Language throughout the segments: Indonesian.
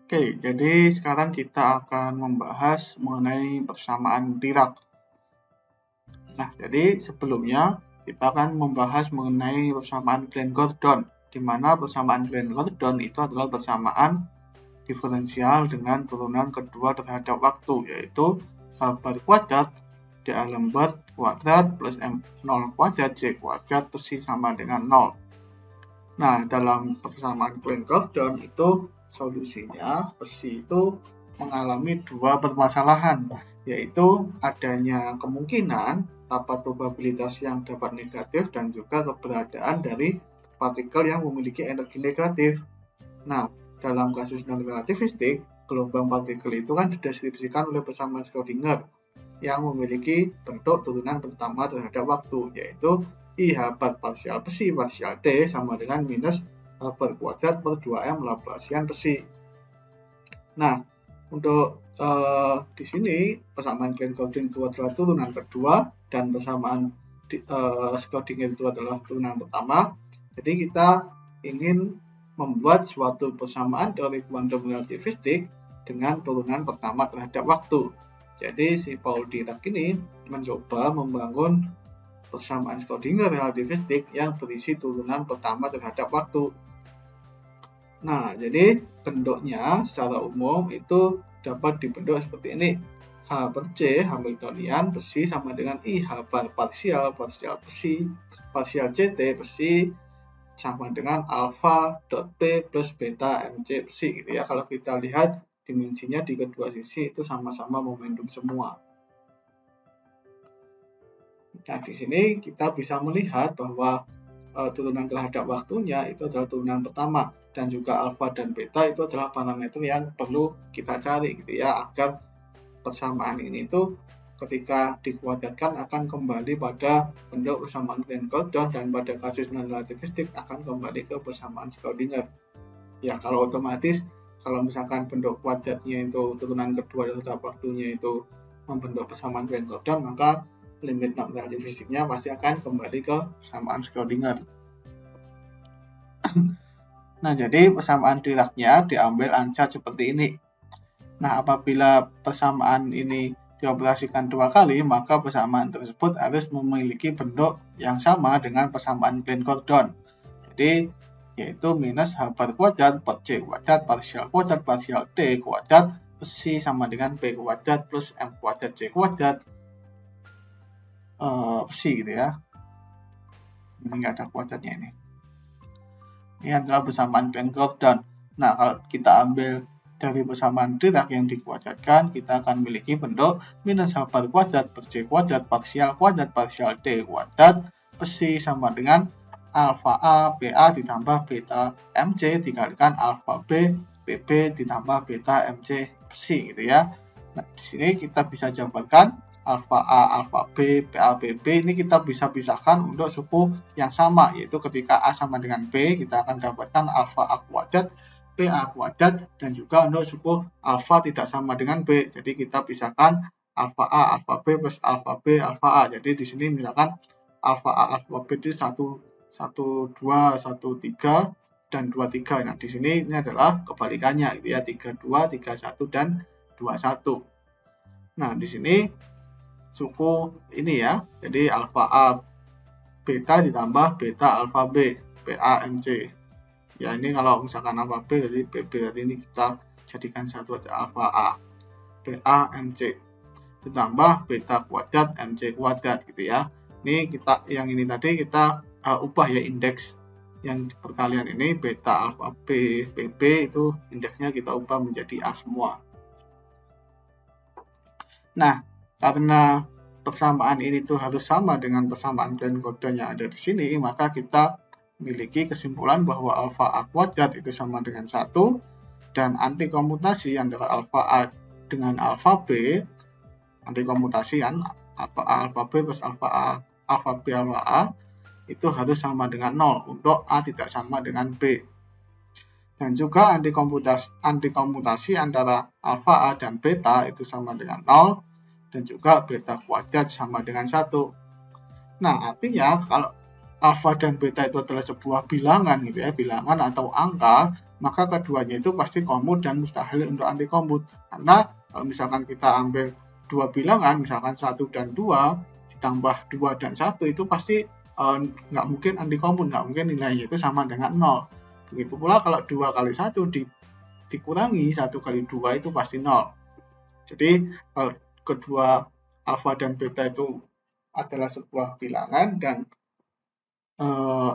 Oke, jadi sekarang kita akan membahas mengenai persamaan Dirac. Nah, jadi sebelumnya kita akan membahas mengenai persamaan Glenn-Gordon, di mana persamaan Glenn-Gordon itu adalah persamaan diferensial dengan turunan kedua terhadap waktu, yaitu A bar kuadrat dA lembar kuadrat plus M0 kuadrat C kuadrat psi sama dengan 0. Nah, dalam persamaan Glenn-Gordon itu solusinya psi itu mengalami dua permasalahan, yaitu adanya kemungkinan dapat probabilitas yang dapat negatif dan juga keberadaan dari partikel yang memiliki energi negatif. Nah, dalam kasus non-relativistik, gelombang partikel itu kan didistribusikan oleh persamaan Schrödinger yang memiliki bentuk turunan pertama terhadap waktu, yaitu IH bar parsial psi parsial D sama dengan minus H bar kuadrat per 2M Laplacian psi. Nah, untuk di sini persamaan Glenn-Gordon itu adalah turunan kedua dan persamaan Schrödinger itu adalah turunan pertama. Jadi kita ingin membuat suatu persamaan teori kuantum relativistik dengan turunan pertama terhadap waktu. Jadi si Paul Dirac ini mencoba membangun persamaan Schrödinger relativistik yang berisi turunan pertama terhadap waktu. Nah, jadi bentuknya secara umum itu dapat dibentuk seperti ini. H per C Hamiltonian psi sama dengan IH bar parsial psi parsial CT psi sama dengan alpha dot P plus beta MC psi gitu ya. Kalau kita lihat dimensinya di kedua sisi itu sama-sama momentum semua. Nah, di sini kita bisa melihat bahwa turunan terhadap waktunya itu adalah turunan pertama, dan juga alfa dan beta itu adalah parameter yang perlu kita cari gitu ya, agar persamaan ini itu ketika dikuadratkan akan kembali pada bentuk persamaan Glenn-Gordon, dan pada kasus non-relativistik akan kembali ke persamaan Schrödinger. Ya, kalau otomatis kalau misalkan bentuk kuadratnya itu turunan kedua terhadap waktunya itu membentuk persamaan Glenn-Gordon, maka limit non-relativistiknya pasti akan kembali ke persamaan Schrödinger. Nah, jadi persamaan Dirac-nya diambil ancak seperti ini. Nah, apabila persamaan ini dioperasikan dua kali, maka persamaan tersebut harus memiliki bentuk yang sama dengan persamaan Glenn-Gordon. Jadi, yaitu minus H bar kuadrat per C kuadrat parsial D kuadrat psi sama dengan P kuadrat plus M kuadrat C kuadrat psi gitu ya. Ini nggak ada kuadratnya ini. Ini adalah persamaan Glenn-Gordon. Nah, kalau kita ambil dari persamaan Dirac yang dikuadratkan, kita akan memiliki bentuk minus H bar kuadrat per C kuadrat parsial D kuadrat psi sama dengan alfa A PA ditambah beta MC dikalikan alfa B PB ditambah beta MC psi gitu ya. Nah, di sini kita bisa jabarkan alfa A, alfa B, PA, BB ini kita bisa pisahkan untuk suku yang sama, yaitu ketika A sama dengan B, kita akan dapatkan alfa A kuadrat, PA kuadrat, dan juga untuk suku alfa tidak sama dengan B. Jadi kita pisahkan alfa A, alfa B plus alfa B, alfa A. Jadi di sini misalkan alfa A, alfa B itu 1, 2, 1, 3, dan 2, 3. Nah, di sini ini adalah kebalikannya, gitu ya, 3, 2, 3, 1, dan 2, 1. Nah, di sini suku ini ya, jadi alfa A beta ditambah beta alfa B PA MC. Ya, ini kalau misalkan alfa B jadi BB, jadi ini kita jadikan satu aja, alfa A PA MC ditambah beta kuadrat MC kuadrat gitu ya. Ini kita yang ini tadi kita ubah ya, indeks yang perkalian ini beta alfa B BB itu indeksnya kita ubah menjadi A semua. Nah, karena persamaan ini tuh harus sama dengan persamaan Glenn-Gordon yang ada di sini, maka kita memiliki kesimpulan bahwa alfa A kuadrat itu sama dengan 1, dan antikomutasi antara alfa A dengan alfa B, antikomutasi kan alfa B plus alfa B alfa A itu harus sama dengan 0 untuk A tidak sama dengan B. Dan juga antikomutasi antara alfa A dan beta itu sama dengan 0, dan juga beta kuadrat sama dengan 1. Nah, artinya kalau alfa dan beta itu adalah sebuah bilangan gitu ya, bilangan atau angka, maka keduanya itu pasti komut dan mustahil untuk antikomut. Karena kalau misalkan kita ambil dua bilangan, misalkan 1 dan 2 ditambah 2 dan 1 itu pasti nggak mungkin antikomut, nggak mungkin nilainya itu sama dengan 0. Begitu pula kalau 2 kali 1 dikurangi 1 kali 2 itu pasti 0. Jadi kalau kedua alfa dan beta itu adalah sebuah bilangan dan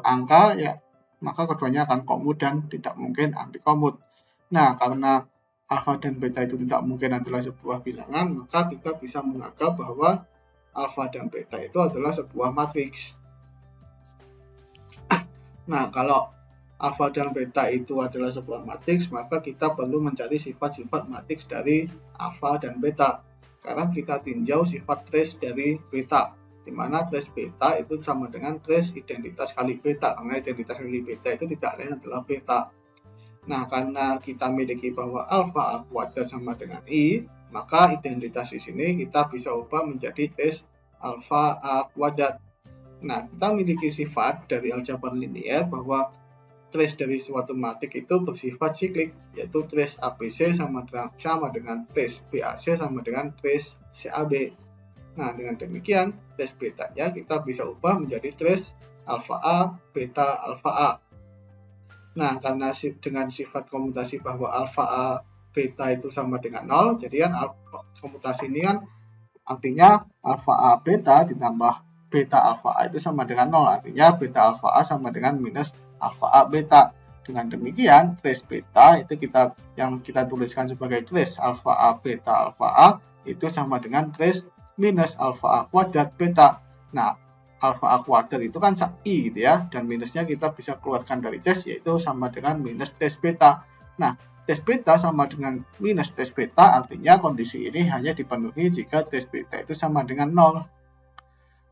angka, ya maka keduanya akan komut dan tidak mungkin antikomut. Nah, karena alfa dan beta itu tidak mungkin adalah sebuah bilangan, maka kita bisa menganggap bahwa alfa dan beta itu adalah sebuah matriks. Nah, kalau alfa dan beta itu adalah sebuah matriks, maka kita perlu mencari sifat-sifat matriks dari alfa dan beta. Sekarang kita tinjau sifat trace dari beta, di mana trace beta itu sama dengan trace identitas kali beta, karena identitas kali beta itu tidak lain adalah beta. Nah, karena kita miliki bahwa alfa A kuadrat sama dengan I, maka identitas di sini kita bisa ubah menjadi trace alfa A kuadrat. Nah, kita memiliki sifat dari aljabar linier bahwa trace dari suatu matrik itu bersifat siklik, yaitu trace ABC sama dengan trace BAC sama dengan trace CAB. Nah, dengan demikian, trace betanya kita bisa ubah menjadi trace alfa A, beta alfa A. Nah, karena dengan sifat komutasi bahwa alfa A, beta itu sama dengan 0, jadi kan komutasi ini kan artinya alfa A, beta ditambah beta alfa A itu sama dengan 0, artinya beta alfa A sama dengan minus alfa A beta. Dengan demikian, trace beta itu yang kita tuliskan sebagai trace alfa A beta alfa A itu sama dengan trace minus alfa A kuadrat beta. Nah, alfa A kuadrat itu kan I gitu ya, dan minusnya kita bisa keluarkan dari trace, yaitu sama dengan minus trace beta. Nah, trace beta sama dengan minus trace beta, artinya kondisi ini hanya dipenuhi jika trace beta itu sama dengan 0.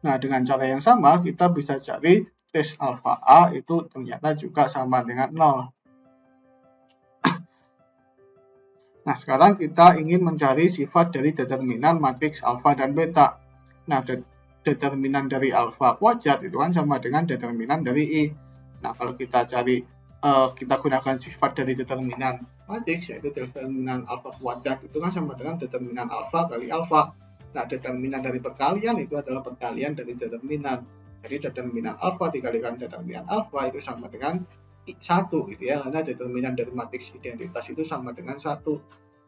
Nah, dengan cara yang sama, kita bisa cari trace alfa A itu ternyata juga sama dengan 0. Nah, sekarang kita ingin mencari sifat dari determinan matriks alfa dan beta. Nah, determinan dari alfa kuadrat itu kan sama dengan determinan dari I. Nah, kalau kita cari, kita gunakan sifat dari determinan matriks, yaitu determinan alfa kuadrat itu kan sama dengan determinan alfa kali alfa. Nah, determinan dari perkalian itu adalah perkalian dari determinan. Jadi determinan alfa dikalikan determinan alfa itu sama dengan 1 gitu ya, karena determinan dari matriks identitas itu sama dengan 1.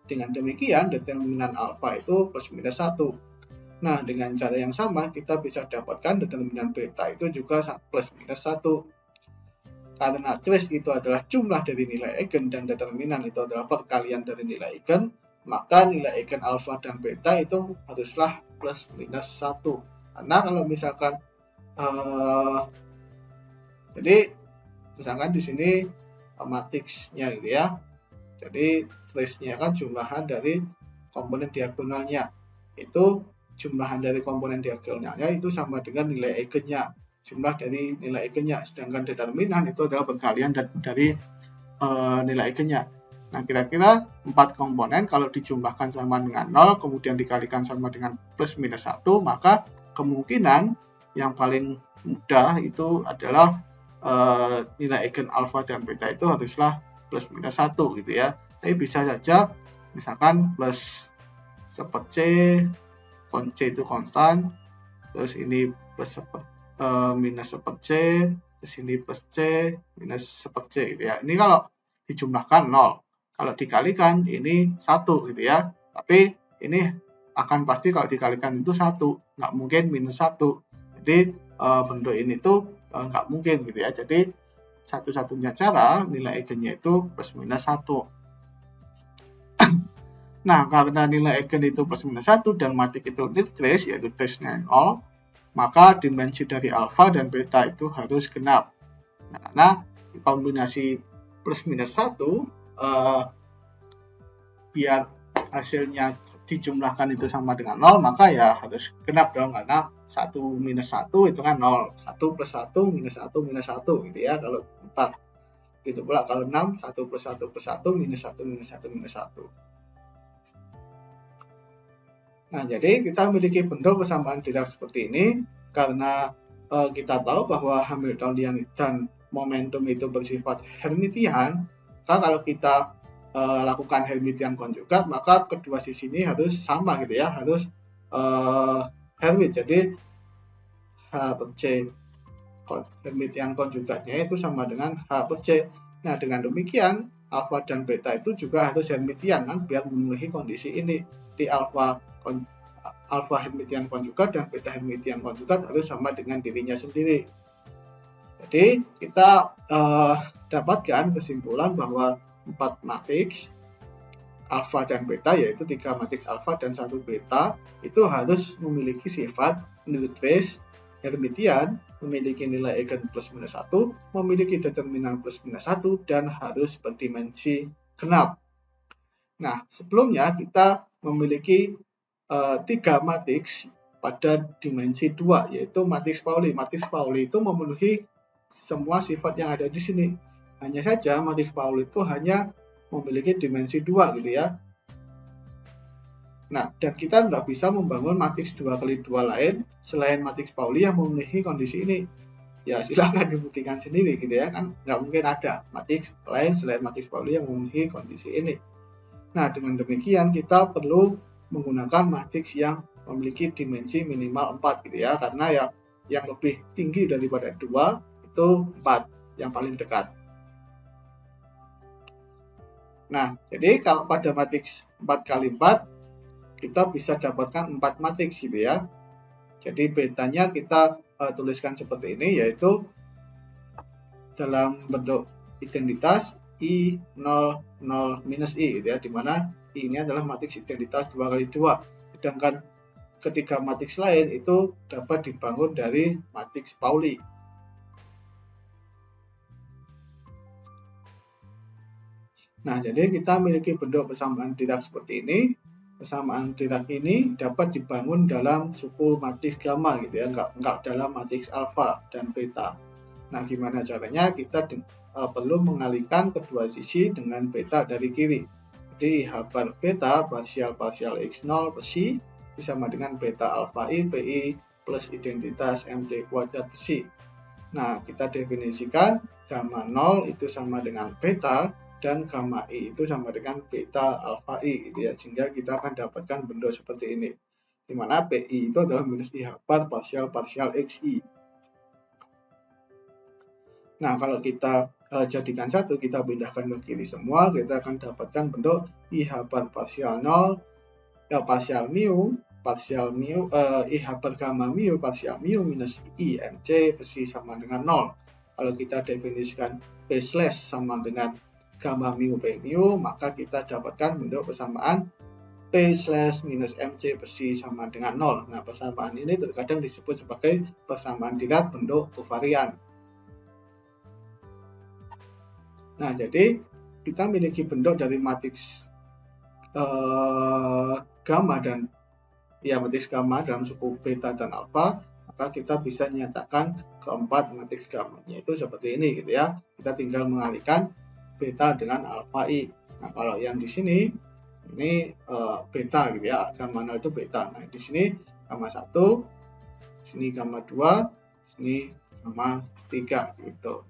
Dengan demikian determinan alfa itu plus minus 1. Nah, dengan cara yang sama kita bisa dapatkan determinan beta itu juga plus minus 1. Karena trace itu adalah jumlah dari nilai eigen dan determinan itu adalah perkalian dari nilai eigen, maka nilai eigen alfa dan beta itu haruslah plus minus 1. Karena kalau misalkan jadi misalkan di sini matriksnya gitu ya. Jadi trace-nya kan jumlahan dari komponen diagonalnya. Itu jumlahan dari komponen diagonalnya itu sama dengan nilai eigennya, jumlah dari nilai eigennya. Sedangkan determinan itu adalah perkalian dari nilai eigennya. Nah, kira-kira 4 komponen kalau dijumlahkan sama dengan 0, kemudian dikalikan sama dengan plus minus 1, maka kemungkinan yang paling mudah itu adalah nilai eigen alfa dan beta itu haruslah plus minus 1 gitu ya. Tapi bisa saja misalkan plus seper C, kon C itu konstan, terus ini plus minus seper C, terus ini plus C, minus seper C gitu ya. Ini kalau dijumlahkan 0, kalau dikalikan ini 1 gitu ya. Tapi ini akan pasti kalau dikalikan itu 1, nggak mungkin minus 1. Jadi bentuk ini tuh nggak mungkin gitu ya. Jadi satu-satunya cara nilai eigennya itu plus minus 1. Nah, karena nilai eigen itu plus minus 1 dan matrik itu lead trace, yaitu trace-nya 0, maka dimensi dari alfa dan beta itu harus genap. Nah, karena kombinasi plus minus 1 biar hasilnya dijumlahkan itu sama dengan 0, maka ya harus genap dong, karena 1 minus 1 itu kan 0. 1 plus 1 minus 1 minus 1 gitu ya kalau 4. Gitu pula kalau 6, 1 plus 1 plus 1 minus 1 minus 1 minus 1. Nah, jadi kita memiliki bentuk kesamaan Dirac seperti ini karena kita tahu bahwa Hamiltonian dan momentum itu bersifat Hermitian, Maka kalau kita lakukan Hermitian konjugat, maka kedua sisi ini harus sama gitu ya, harus Hermit. Jadi H per C Hermitian konjugatnya itu sama dengan H per C. Nah, dengan demikian alfa dan beta itu juga harus Hermitian kan, biar memenuhi kondisi ini. Di alfa Hermitian konjugat dan beta Hermitian konjugat harus sama dengan dirinya sendiri. Jadi kita dapatkan kesimpulan bahwa 4 matriks alfa dan beta, yaitu 3 matriks alfa dan 1 beta, itu harus memiliki sifat null trace, Hermitian, memiliki nilai eigen plus minus 1, memiliki determinan plus minus 1, dan harus berdimensi genap. Nah, sebelumnya kita memiliki 3 matriks pada dimensi 2, yaitu matriks Pauli. Matriks Pauli itu memenuhi semua sifat yang ada di sini. Hanya saja matriks Pauli itu hanya memiliki dimensi 2 gitu ya. Nah, dan kita nggak bisa membangun matriks 2x2 lain selain matriks Pauli yang memenuhi kondisi ini. Ya silahkan dibuktikan sendiri gitu ya, kan nggak mungkin ada matriks lain selain matriks Pauli yang memenuhi kondisi ini. Nah, dengan demikian kita perlu menggunakan matriks yang memiliki dimensi minimal 4 gitu ya, karena yang lebih tinggi daripada 2 itu 4, yang paling dekat. Nah, jadi kalau pada matriks 4x4 kita bisa dapatkan 4 matriks gitu ya. Jadi betanya kita tuliskan seperti ini, yaitu dalam bentuk identitas I00 minus I gitu ya, dimana I ini adalah matriks identitas 2x2. Sedangkan ketiga matriks lain itu dapat dibangun dari matriks Pauli. Nah, jadi kita memiliki bentuk persamaan Dirac seperti ini. Persamaan Dirac ini dapat dibangun dalam suku matriks gamma gitu ya, enggak dalam matriks alfa dan beta. Nah, gimana caranya? Kita perlu mengalihkan kedua sisi dengan beta dari kiri. Jadi H bar beta parsial X0 per C sama dengan beta alfa I PI plus identitas MC kuadrat per C. Nah, kita definisikan gamma 0 itu sama dengan beta dan gamma I itu sama dengan beta alfa I gitu ya, sehingga kita akan dapatkan bentuk seperti ini, di mana PI itu adalah minus IH bar parsial XI. Nah, kalau kita jadikan satu, kita pindahkan ke kiri semua, kita akan dapatkan bentuk IH bar parsial 0 parsial mu IH bar gamma mu parsial mu minus I MC psi sama dengan 0. Kalau kita definisikan P slash sama dengan gamma mu P mu, maka kita dapatkan bentuk persamaan P slash minus MC psi sama dengan 0. Nah, persamaan ini terkadang disebut sebagai persamaan Dirac bentuk kovarian. Nah, jadi kita memiliki bentuk dari matriks gamma dan matriks gamma dalam suku beta dan alfa, maka kita bisa menyatakan keempat matriks gammanya itu seperti ini gitu ya. Kita tinggal mengalihkan beta dengan alfa I. Nah, kalau yang di sini ini beta gitu ya, gamma 0 itu beta. Nah, di sini gamma 1, sini gamma 2, sini gamma 3 gitu.